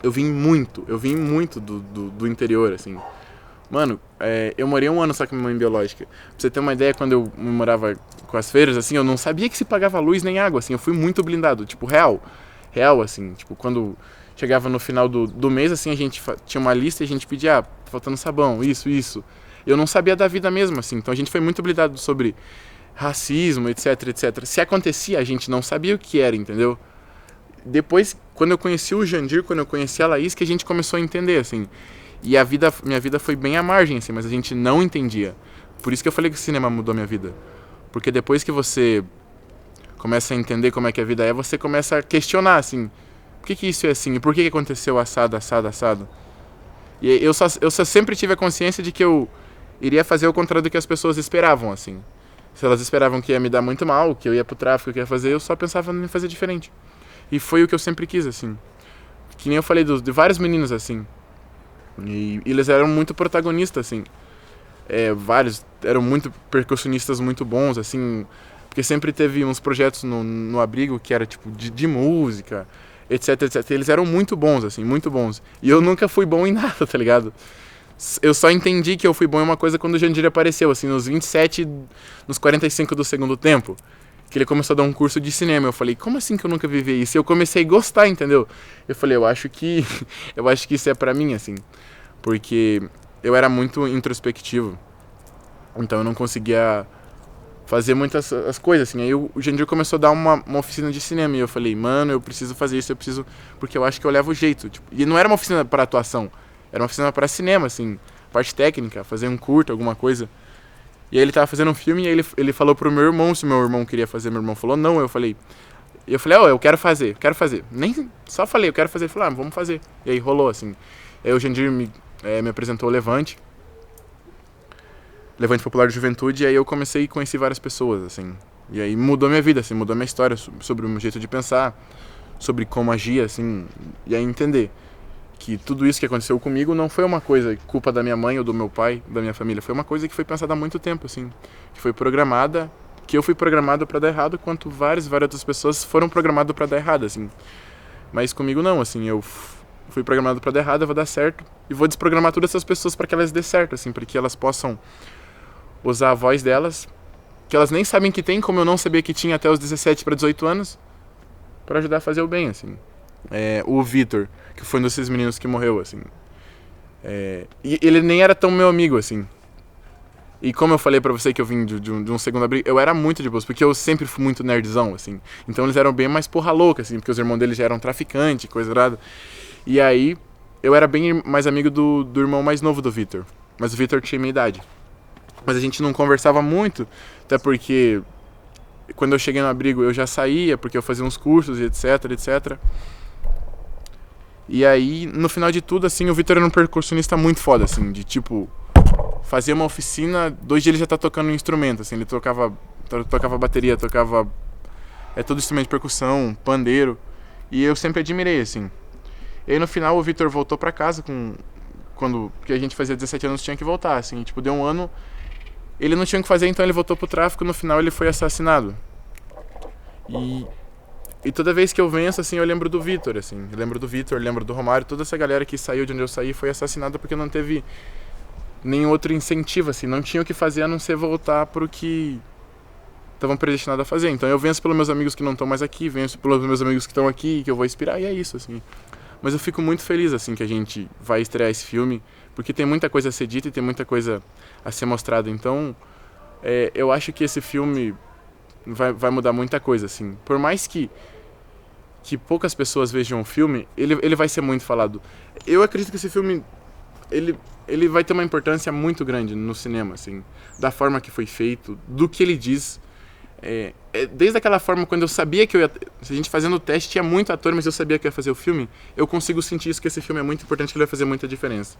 Eu vim muito do interior, assim. Mano, eu morei um ano só com minha mãe biológica. Pra você ter uma ideia, quando eu morava com as feiras, assim, eu não sabia que se pagava luz nem água, assim. Eu fui muito blindado, tipo, real. Real, assim. Tipo, quando chegava no final do mês, assim, a gente tinha uma lista e a gente pedia, tá faltando sabão, isso. Eu não sabia da vida mesmo, assim. Então a gente foi muito blindado sobre racismo, etc, etc. Se acontecia, a gente não sabia o que era, entendeu? Depois, quando eu conheci o Jandir, quando eu conheci a Laís, que a gente começou a entender, assim. E minha vida foi bem à margem, assim, mas a gente não entendia. Por isso que eu falei que o cinema mudou minha vida. Porque depois que você começa a entender como é que a vida é, você começa a questionar, assim, por que isso é assim? E por que aconteceu assado, assado, assado? E eu só sempre tive a consciência de que eu iria fazer o contrário do que as pessoas esperavam, assim. Se elas esperavam que ia me dar muito mal, que eu ia pro tráfico, que eu ia fazer, eu só pensava em fazer diferente. E foi o que eu sempre quis, assim. Que nem eu falei de vários meninos, assim. E eles eram muito protagonistas, assim. Vários eram muito percussionistas muito bons, assim. Porque sempre teve uns projetos no abrigo que era tipo de música, etc, etc. Eles eram muito bons, assim, muito bons. E eu nunca fui bom em nada, tá ligado? Eu só entendi que eu fui bom em uma coisa quando o Jandir apareceu, assim, nos 27, nos 45 do segundo tempo. Que ele começou a dar um curso de cinema. Eu falei, como assim que eu nunca vivi isso? E eu comecei a gostar, entendeu? Eu falei, eu acho que eu acho que isso é pra mim, assim. Porque eu era muito introspectivo. Então eu não conseguia fazer muitas as coisas, assim. Aí o Jandir começou a dar uma oficina de cinema. E eu falei, mano, eu preciso fazer isso, eu preciso. Porque eu acho que eu levo jeito. Tipo, e não era uma oficina para atuação, era uma oficina para cinema, assim. Parte técnica, fazer um curto, alguma coisa. E aí ele tava fazendo um filme e aí ele falou pro meu irmão se meu irmão queria fazer. Meu irmão falou, não. Ó, eu quero fazer, quero fazer. Nem só falei, eu quero fazer. Ele falou, vamos fazer. E aí rolou, assim. Aí o Jandir me apresentou o Levante Popular de Juventude, e aí eu comecei a conhecer várias pessoas, assim. E aí mudou minha vida, assim, mudou minha história sobre o meu jeito de pensar, sobre como agir, assim, e aí entender que tudo isso que aconteceu comigo não foi uma coisa culpa da minha mãe ou do meu pai, da minha família, foi uma coisa que foi pensada há muito tempo, assim, que foi programada, que eu fui programado para dar errado, quanto várias outras pessoas foram programadas para dar errado, assim. Mas comigo não, assim, eu fui programado para dar errado, eu vou dar certo e vou desprogramar todas essas pessoas para que elas dê certo, assim, para que elas possam usar a voz delas, que elas nem sabem que tem, como eu não sabia que tinha até os 17 para 18 anos, para ajudar a fazer o bem, assim. O Vitor, que foi um desses meninos que morreu, assim. E ele nem era tão meu amigo, assim. E como eu falei pra você que eu vim de um segundo abrigo, eu era muito de boas, porque eu sempre fui muito nerdzão, assim. Então eles eram bem mais porra louca, assim, porque os irmãos deles já eram traficantes, coisa errada. E aí, eu era bem mais amigo do irmão mais novo do Vitor. Mas o Vitor tinha minha idade. Mas a gente não conversava muito, até porque quando eu cheguei no abrigo eu já saía, porque eu fazia uns cursos e etc, etc. E aí, no final de tudo, assim, o Vitor era um percussionista muito foda, assim, de tipo, fazia uma oficina, 2 dias ele já tá tocando um instrumento, assim, ele tocava bateria, tocava todo instrumento de percussão, pandeiro, e eu sempre admirei, assim. E aí no final o Vitor voltou pra casa quando que a gente fazia 17 anos tinha que voltar, assim, tipo, deu um ano, ele não tinha o que fazer, então ele voltou pro tráfico, no final ele foi assassinado. E toda vez que eu venço, assim, eu lembro do Vitor, assim. Eu lembro do Vitor, lembro do Romário, toda essa galera que saiu de onde eu saí foi assassinada porque não teve nenhum outro incentivo, assim. Não tinha o que fazer a não ser voltar pro que estavam predestinados a fazer. Então eu venço pelos meus amigos que não estão mais aqui, venço pelos meus amigos que estão aqui, que eu vou inspirar, e é isso, assim. Mas eu fico muito feliz, assim, que a gente vai estrear esse filme, porque tem muita coisa a ser dita e tem muita coisa a ser mostrada. Então, eu acho que esse filme vai mudar muita coisa, assim. Por mais que poucas pessoas vejam o filme, ele vai ser muito falado. Eu acredito que esse filme, ele vai ter uma importância muito grande no cinema, assim. Da forma que foi feito, do que ele diz. Desde aquela forma, quando eu sabia que eu ia... Se a gente fazendo o teste, tinha muito ator, mas eu sabia que eu ia fazer o filme. Eu consigo sentir isso, que esse filme é muito importante, que ele vai fazer muita diferença.